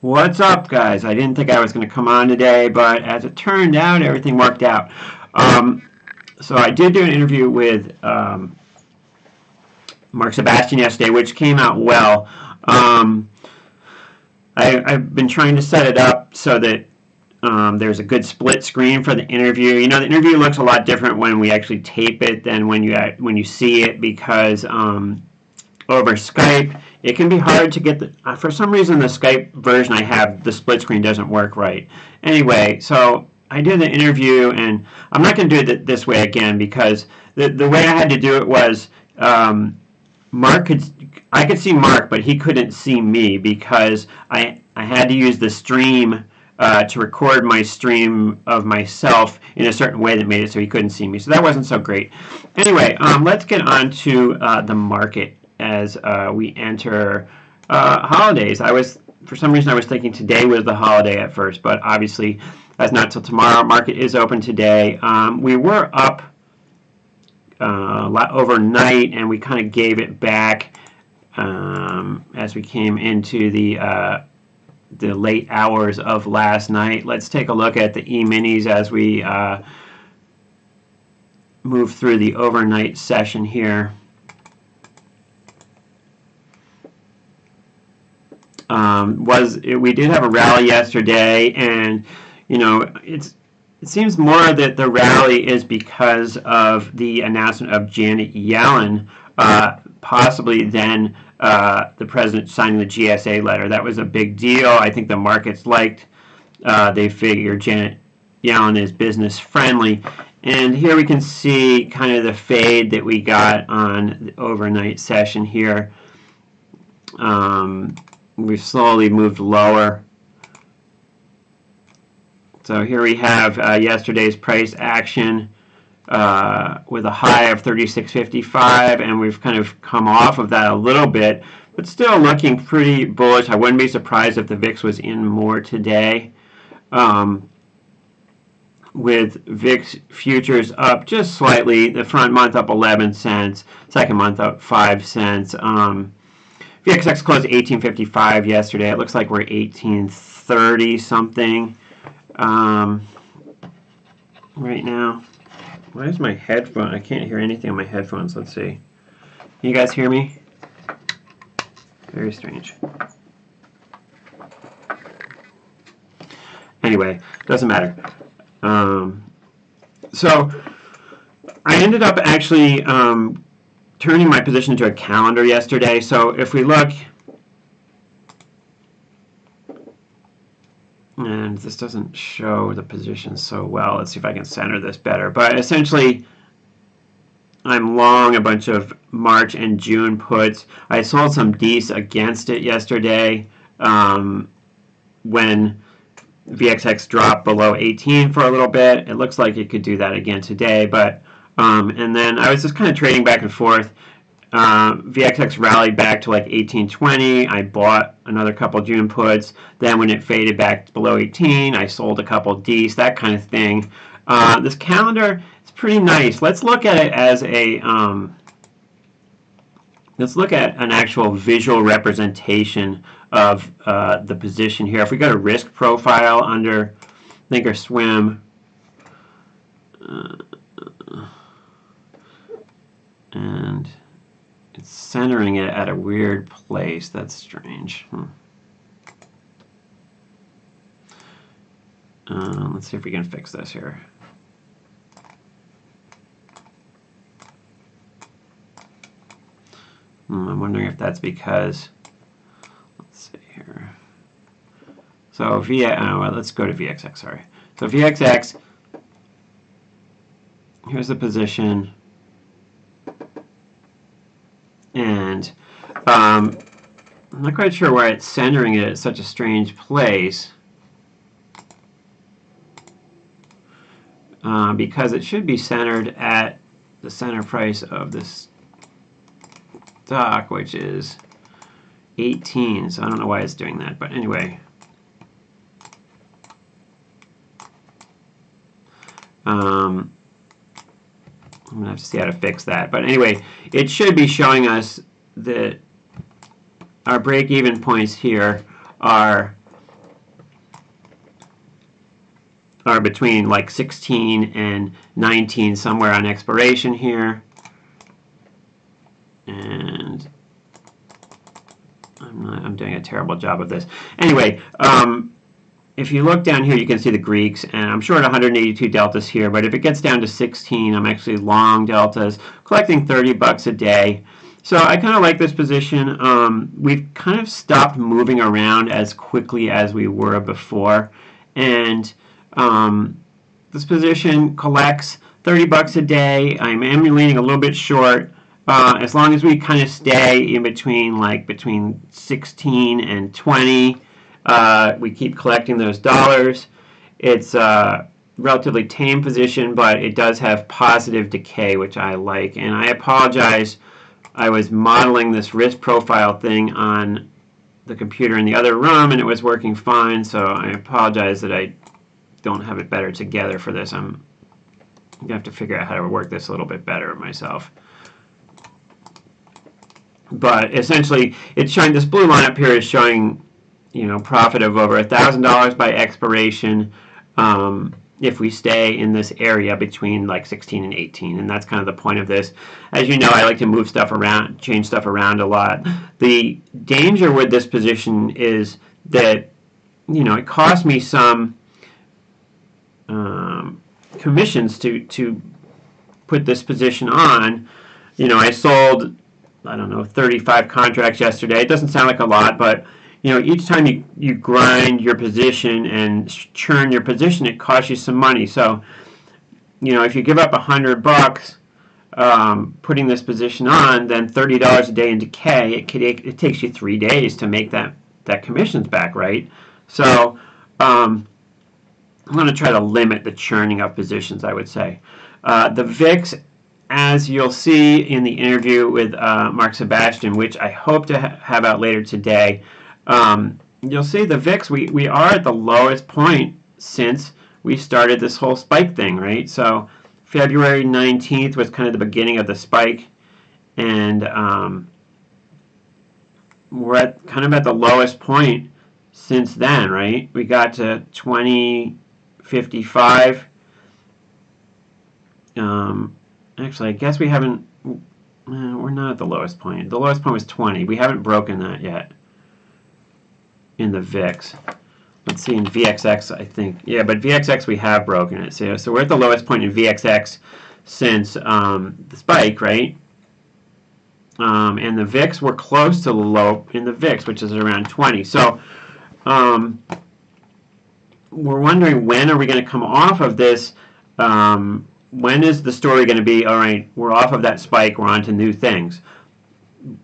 What's up, guys? I didn't think I was going to come on today, but as it turned out, everything worked out. So I did do an interview with Mark Sebastian yesterday, which came out well. I've been trying to set it up so that there's a good split screen for the interview. You know, the interview looks a lot different when we actually tape it than when you see it, because over Skype, it can be hard to get the, for some reason the Skype version I have, the split screen doesn't work right. Anyway, so I did the interview, and I'm not going to do it this way again, because the way I had to do it was I could see Mark, but he couldn't see me, because I had to use the stream to record my stream of myself in a certain way that made it so he couldn't see me. So that wasn't so great. Anyway, let's get on to the market as we enter holidays. For some reason I was thinking today was the holiday at first, but obviously that's not till tomorrow. Market is open today. We were up a lot overnight, and we kind of gave it back as we came into the late hours of last night. Let's take a look at the E-minis as we move through the overnight session here. We did have a rally yesterday, and you know, it seems more that the rally is because of the announcement of Janet Yellen possibly than the president signing the GSA letter. That was a big deal. I think the markets liked. They figure Janet Yellen is business friendly, and here we can see kind of the fade that we got on the overnight session here. We've slowly moved lower. So here we have yesterday's price action with a high of 36.55, and we've kind of come off of that a little bit, but still looking pretty bullish. I wouldn't be surprised if the VIX was in more today, with VIX futures up just slightly. The front month up 11 cents, second month up 5 cents. VXX closed 1855 yesterday. It looks like we're 1830 something right now. Why is my headphone? I can't hear anything on my headphones. Let's see. Can you guys hear me? Very strange. Anyway, doesn't matter. So I ended up actually turning my position into a calendar yesterday. So if we look, and this doesn't show the position so well. Let's see if I can center this better. But essentially, I'm long a bunch of March and June puts. I sold some Ds against it yesterday when VXX dropped below 18 for a little bit. It looks like it could do that again today, but and then I was just kind of trading back and forth. VXX rallied back to like 1820. I bought another couple June puts. Then when it faded back below 18, I sold a couple Ds, that kind of thing. This calendar is pretty nice. Let's look at it as a let's look at an actual visual representation of the position here. If we go to risk profile under Thinkorswim, and it's centering it at a weird place. That's strange. Let's see if we can fix this here. I'm wondering if that's because, let's see here. So well, let's go to VXX, sorry. So VXX, here's the position. And I'm not quite sure why it's centering it at such a strange place, because it should be centered at the center price of this stock, which is 18. So I don't know why it's doing that, but anyway. I'm going to have to see how to fix that. But anyway, it should be showing us that our break-even points here are are between like 16 and 19, somewhere on expiration here. And I'm doing a terrible job of this. Anyway, if you look down here, you can see the Greeks, and I'm short 182 deltas here, but if it gets down to 16, I'm actually long deltas, collecting 30 bucks a day. So I kind of like this position. We've kind of stopped moving around as quickly as we were before, and this position collects 30 bucks a day. I'm leaning a little bit short. As long as we kind of stay in between, like between 16 and 20, we keep collecting those dollars. It's a relatively tame position, but it does have positive decay, which I like. And I apologize, I was modeling this risk profile thing on the computer in the other room, and it was working fine, so I apologize that I don't have it better together for this. I'm going to have to figure out how to work this a little bit better myself. But essentially, it's showing, this blue line up here is showing, you know, profit of over $1,000 by expiration if we stay in this area between like 16 and 18, and that's kind of the point of this. As you know, I like to move stuff around, change stuff around a lot. The danger with this position is that, you know, it cost me some commissions to put this position on. You know, I sold, I don't know, 35 contracts yesterday. It doesn't sound like a lot, but you know, each time you grind your position and churn your position, it costs you some money. So, you know, if you give up 100 bucks putting this position on, then $30 a day in decay, it takes you 3 days to make that commissions back, right? So, I'm going to try to limit the churning of positions, I would say. The VIX, as you'll see in the interview with Mark Sebastian, which I hope to have out later today, you'll see the VIX, we are at the lowest point since we started this whole spike thing, right? So February 19th was kind of the beginning of the spike, and we're at kind of at the lowest point since then, right? We got to 2055. Actually, I guess we haven't, we're not at the lowest point. The lowest point was 20. We haven't broken that yet in the VIX. Let's see, in VXX, I think. Yeah, but VXX, we have broken it. So we're at the lowest point in VXX since the spike, right? And the VIX, we're close to the low in the VIX, which is around 20. So we're wondering, when are we going to come off of this? When is the story going to be, all right, we're off of that spike, we're on to new things?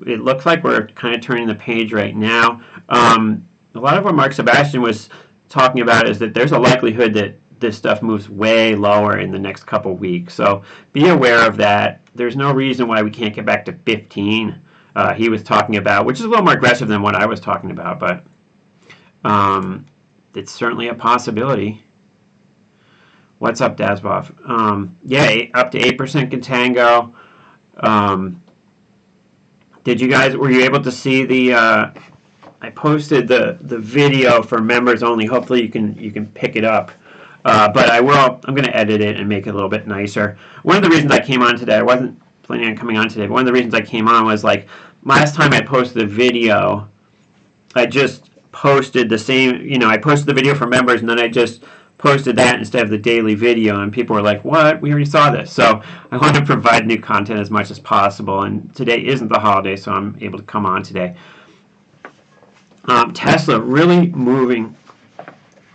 It looks like we're kind of turning the page right now. A lot of what Mark Sebastian was talking about is that there's a likelihood that this stuff moves way lower in the next couple weeks. So be aware of that. There's no reason why we can't get back to 15. He was talking about, which is a little more aggressive than what I was talking about, but it's certainly a possibility. What's up, Dazbov? Yeah, up to 8% Contango. Did you guys, were you able to see the, I posted the video for members only. Hopefully you can pick it up. But I'm going to edit it and make it a little bit nicer. One of the reasons I came on today, I wasn't planning on coming on today, but one of the reasons I came on was, like, last time I posted a video, I just posted the same, you know, I posted the video for members, and then I just posted that instead of the daily video, and people were like, what? We already saw this. So I want to provide new content as much as possible, and today isn't the holiday, so I'm able to come on today. Tesla really moving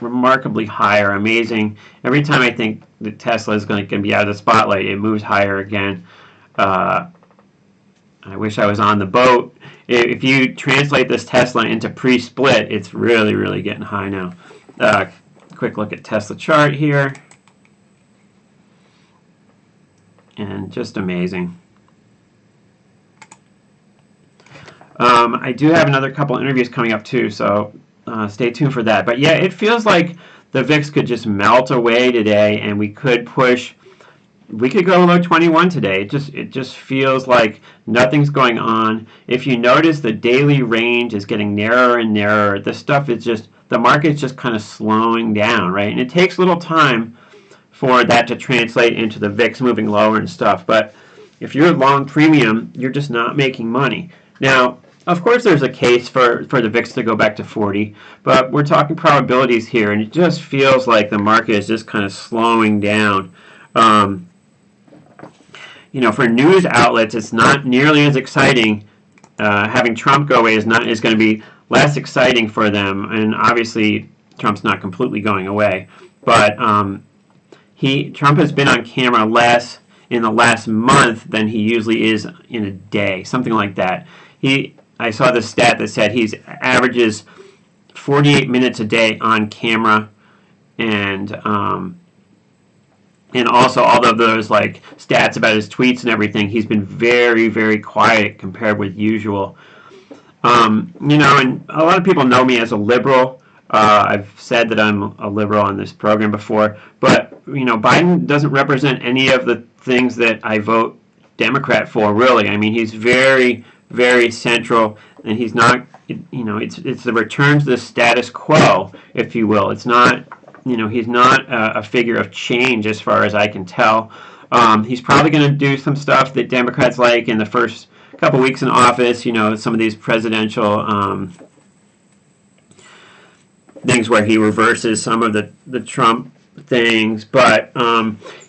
remarkably higher, amazing. Every time I think that Tesla is going to be out of the spotlight, it moves higher again. I wish I was on the boat. If you translate this Tesla into pre-split, it's really, really getting high now. Quick look at Tesla chart here, and just amazing. I do have another couple interviews coming up too, so stay tuned for that. But yeah, it feels like the VIX could just melt away today, and we could push. We could go below 21 today. It just feels like nothing's going on. If you notice, the daily range is getting narrower and narrower. This stuff is just, the market's just kind of slowing down, right? And it takes a little time for that to translate into the VIX moving lower and stuff. But if you're long premium, you're just not making money. Now, of course, there's a case for the VIX to go back to 40, but we're talking probabilities here, and it just feels like the market is just kind of slowing down. You know, for news outlets, it's not nearly as exciting. Having Trump go away is going to be less exciting for them, and obviously Trump's not completely going away. But Trump has been on camera less in the last month than he usually is in a day, something like that. I saw the stat that said he averages 48 minutes a day on camera, and also all of those like stats about his tweets and everything, he's been very, very quiet compared with usual. You know, and a lot of people know me as a liberal. I've said that I'm a liberal on this program before, but you know, Biden doesn't represent any of the things that I vote Democrat for, really. I mean, he's very, very central, and he's not, you know, it's the return to the status quo, if you will. It's not, you know, he's not a figure of change as far as I can tell. He's probably going to do some stuff that Democrats like in the first couple weeks in office, you know, some of these presidential things where he reverses some of the Trump things, but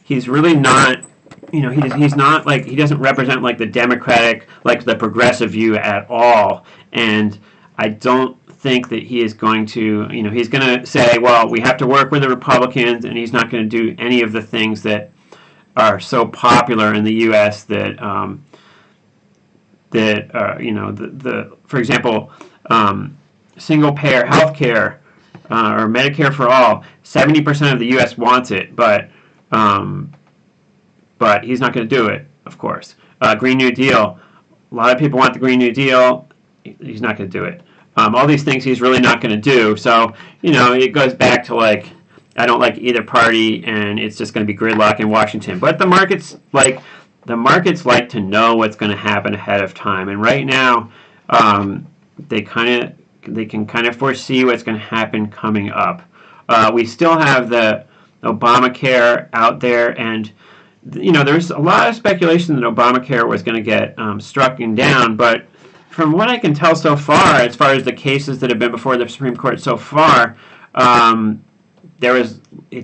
he's really not, you know, he's not like, he doesn't represent like the Democratic, like the progressive view at all, and I don't think that he is going to, you know, he's going to say, well, we have to work with the Republicans, and he's not going to do any of the things that are so popular in the U.S. that, you know, for example, single-payer health care or Medicare for all. 70% of the U.S. wants it, but he's not going to do it, of course. Green New Deal. A lot of people want the Green New Deal. He's not going to do it. All these things he's really not going to do. So, you know, it goes back to like, I don't like either party, and it's just going to be gridlock in Washington. But the markets like to know what's going to happen ahead of time. And right now, they can kind of foresee what's going to happen coming up. We still have the Obamacare out there, and you know, there's a lot of speculation that Obamacare was going to get struck down, but from what I can tell so far, as far as the cases that have been before the Supreme Court so far, it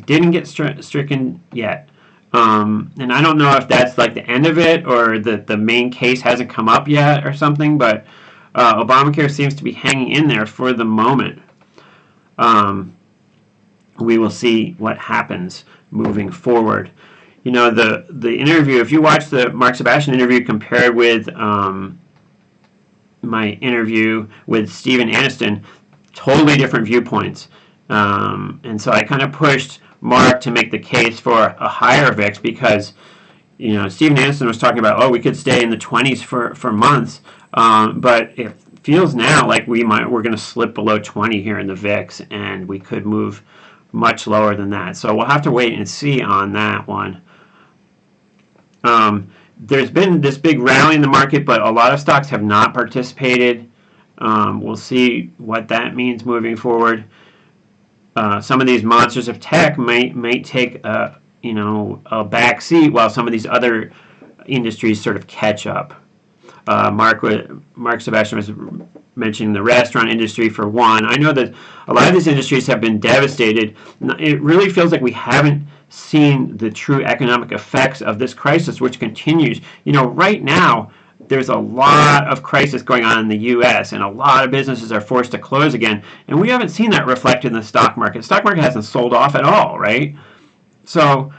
didn't get stricken yet. And I don't know if that's like the end of it, or the main case hasn't come up yet or something, but Obamacare seems to be hanging in there for the moment. We will see what happens moving forward. You know, the interview, if you watch the Mark Sebastian interview compared with my interview with Stephen Aniston, totally different viewpoints. And so I kind of pushed Mark to make the case for a higher VIX, because, you know, Stephen Aniston was talking about, oh, we could stay in the 20s for months, but it feels now like we're going to slip below 20 here in the VIX, and we could move much lower than that. So we'll have to wait and see on that one. There's been this big rally in the market, but a lot of stocks have not participated. We'll see what that means moving forward. Some of these monsters of tech might take a back seat while some of these other industries sort of catch up. Mark Sebastian was mentioning the restaurant industry for one. I know that a lot of these industries have been devastated. It really feels like we haven't seen the true economic effects of this crisis, which continues. You know, right now, there's a lot of crisis going on in the U.S., and a lot of businesses are forced to close again, and we haven't seen that reflected in the stock market. The stock market hasn't sold off at all, right? So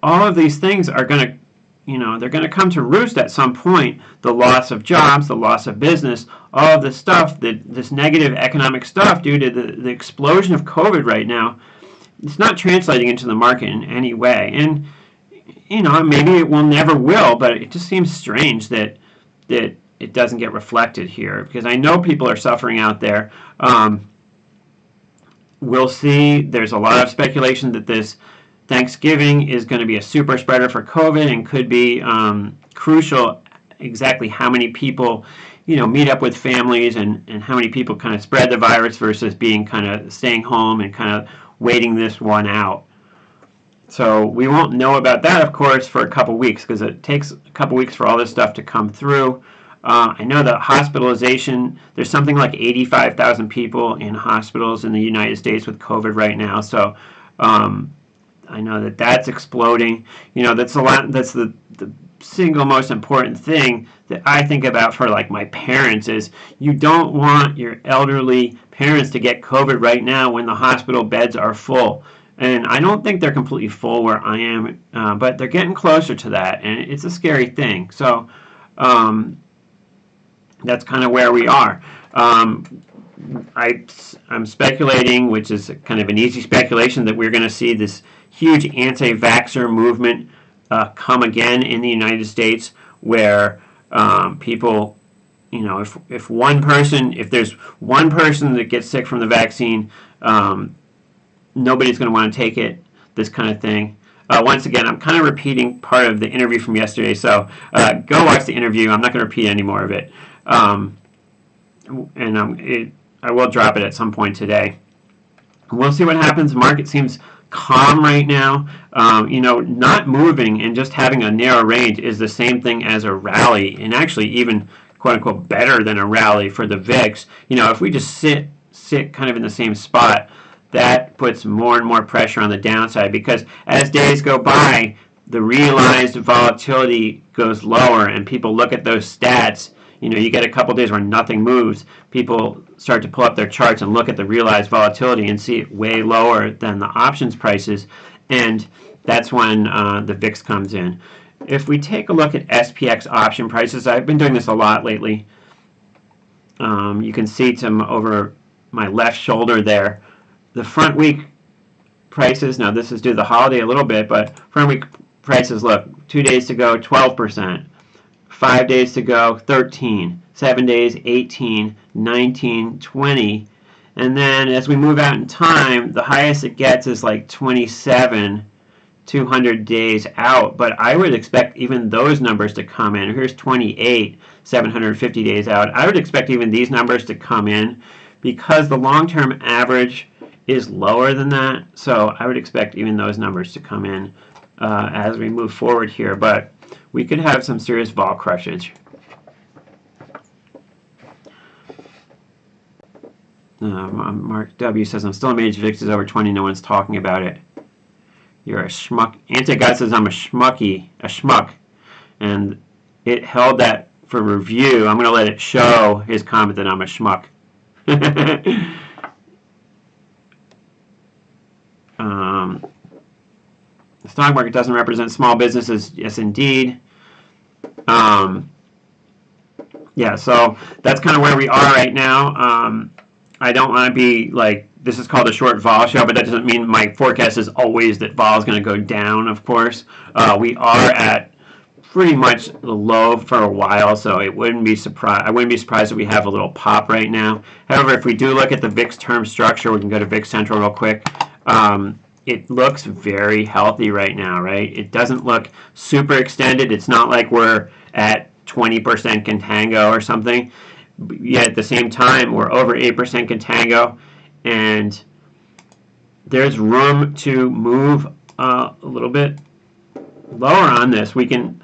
all of these things are going to, you know, they're going to come to roost at some point. The loss of jobs, the loss of business, all of this stuff, this negative economic stuff due to the explosion of COVID right now, it's not translating into the market in any way. And, you know, maybe it never will, but it just seems strange that it doesn't get reflected here, because I know people are suffering out there. We'll see. There's a lot of speculation that this Thanksgiving is going to be a super spreader for COVID and could be crucial exactly how many people, meet up with families and how many people kind of spread the virus versus being kind of staying home and kind of waiting this one out. So we won't know about that, of course, for a couple weeks because it takes a couple weeks for all this stuff to come through. I know that hospitalization, there's something like 85,000 people in hospitals in the United States with COVID right now. So I know that that's exploding. That's a lot. That's the single most important thing that I think about for like my parents is you don't want your elderly parents to get COVID right now when the hospital beds are full. And I don't think they're completely full where I am, but they're getting closer to that, and it's a scary thing. So that's kind of where we are. I'm speculating, which is kind of an easy speculation, that we're going to see this huge anti-vaxxer movement come again in the United States, where people, if there's one person that gets sick from the vaccine, nobody's going to want to take it, this kind of thing. Once again, I'm kind of repeating part of the interview from yesterday, so go watch the interview. I'm not going to repeat any more of it. I will drop it at some point today. We'll see what happens. The market seems calm right now. Not moving and just having a narrow range is the same thing as a rally, and actually even quote-unquote better than a rally for the VIX. If we just sit kind of in the same spot, that puts more and more pressure on the downside, because as days go by, the realized volatility goes lower, and people look at those stats. You get a couple days where nothing moves. People start to pull up their charts and look at the realized volatility and see it way lower than the options prices, and that's when the VIX comes in. If we take a look at SPX option prices, I've been doing this a lot lately. You can see some over my left shoulder there. The front week prices, now this is due to the holiday a little bit, but front week prices, look, 2 days to go, 12%. 5 days to go, 13. 7 days, 18, 19, 20. And then as we move out in time, the highest it gets is like 27, 200 days out. But I would expect even those numbers to come in. Here's 28, 750 days out. I would expect even these numbers to come in because the long-term average is lower than that. So I would expect even those numbers to come in as we move forward here. But we could have some serious vol crushage. Mark W. says, I'm still amazed VIX is over 20. No one's talking about it. You're a schmuck. Anti-God says I'm a schmuck. And it held that for review. I'm going to let it show his comment that I'm a schmuck. The stock market doesn't represent small businesses. Yes, indeed. Yeah, so that's kind of where we are right now. I don't want to be like, this is called a short vol show, but that doesn't mean my forecast is always that vol is going to go down, of course. We are at pretty much the low for a while, so I wouldn't be surprised if we have a little pop right now. However, if we do look at the VIX term structure, we can go to VIX Central real quick. It looks very healthy right now, right? It doesn't look super extended. It's not like we're at 20% Contango or something. Yet at the same time, we're over 8% Contango, and there's room to move a little bit lower on this. We can,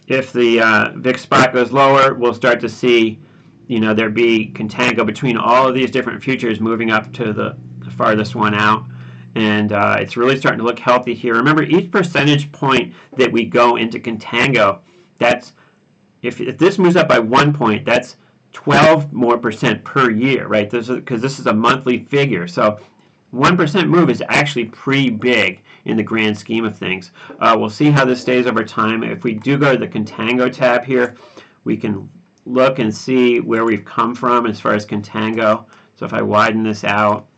if the VIX spot goes lower, we'll start to see, there be Contango between all of these different futures moving up to the farthest one out. And it's really starting to look healthy here. Remember, each percentage point that we go into Contango, that's, if this moves up by 1 point, that's 12% more per year, right? Because this is a monthly figure. So 1% move is actually pretty big in the grand scheme of things. We'll see how this stays over time. If we do go to the Contango tab here, we can look and see where we've come from as far as Contango. So if I widen this out,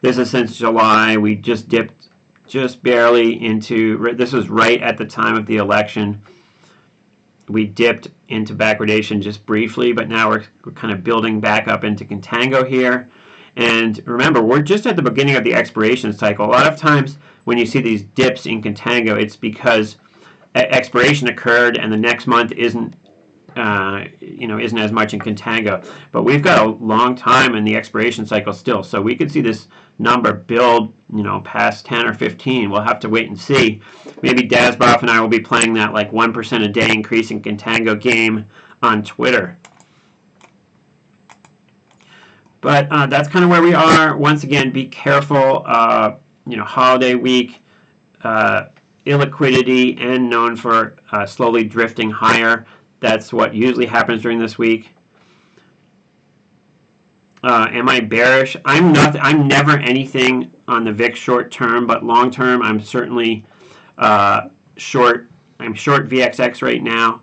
this is since July. We just dipped just barely into, this was right at the time of the election. We dipped into backwardation just briefly, but now we're kind of building back up into Contango here. And remember, we're just at the beginning of the expiration cycle. A lot of times when you see these dips in Contango, it's because expiration occurred and the next month isn't isn't as much in Contango. But we've got a long time in the expiration cycle still, so we could see this number build, past 10 or 15. We'll have to wait and see. Maybe Dazboff and I will be playing that like 1% a day increase in Contango game on Twitter. But that's kind of where we are. Once again, be careful. Holiday week, illiquidity, and known for slowly drifting higher. That's what usually happens during this week. Am I bearish? I'm not. I'm never anything on the VIX short term, but long term, I'm certainly short. I'm short VXX right now.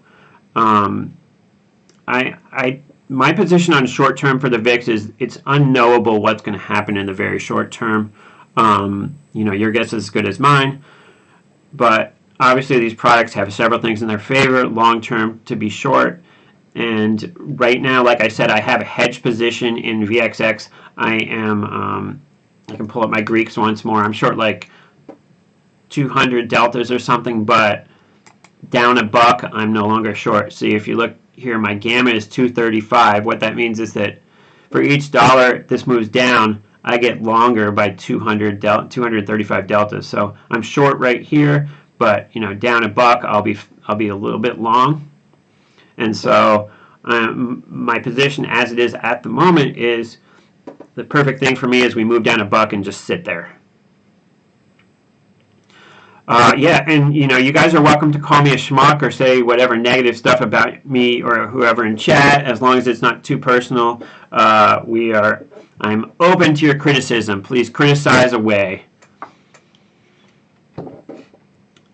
My position on short term for the VIX is it's unknowable what's going to happen in the very short term. Your guess is as good as mine, but obviously these products have several things in their favor long term to be short. And right now, like I said, I have a hedge position in VXX. I can pull up my Greeks once more. I'm short like 200 deltas or something, but down $1, I'm no longer short. See, if you look here, my gamma is 235. What that means is that for each dollar this moves down, I get longer by 235 deltas. So I'm short right here, but down $1, I'll be a little bit long. And so my position as it is at the moment is the perfect thing for me is we move down $1 and just sit there. Yeah, and you guys are welcome to call me a schmuck or say whatever negative stuff about me or whoever in chat, as long as it's not too personal. I'm open to your criticism. Please criticize away.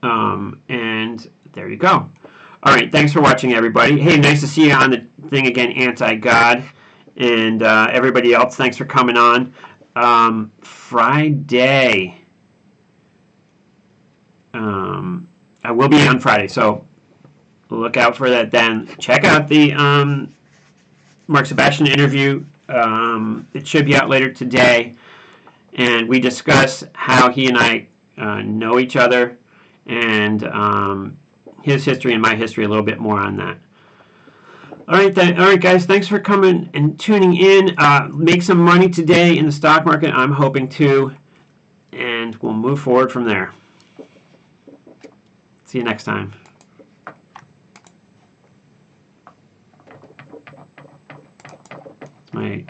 And there you go. All right, thanks for watching, everybody. Hey, nice to see you on the thing again, Anti-God. And everybody else, thanks for coming on. Friday. I will be on Friday, so look out for that then. Check out the Mark Sebastian interview. It should be out later today. And we discuss how he and I know each other and his history and my history, a little bit more on that. All right, guys, thanks for coming and tuning in. Make some money today in the stock market, I'm hoping to, and we'll move forward from there. See you next time. It's my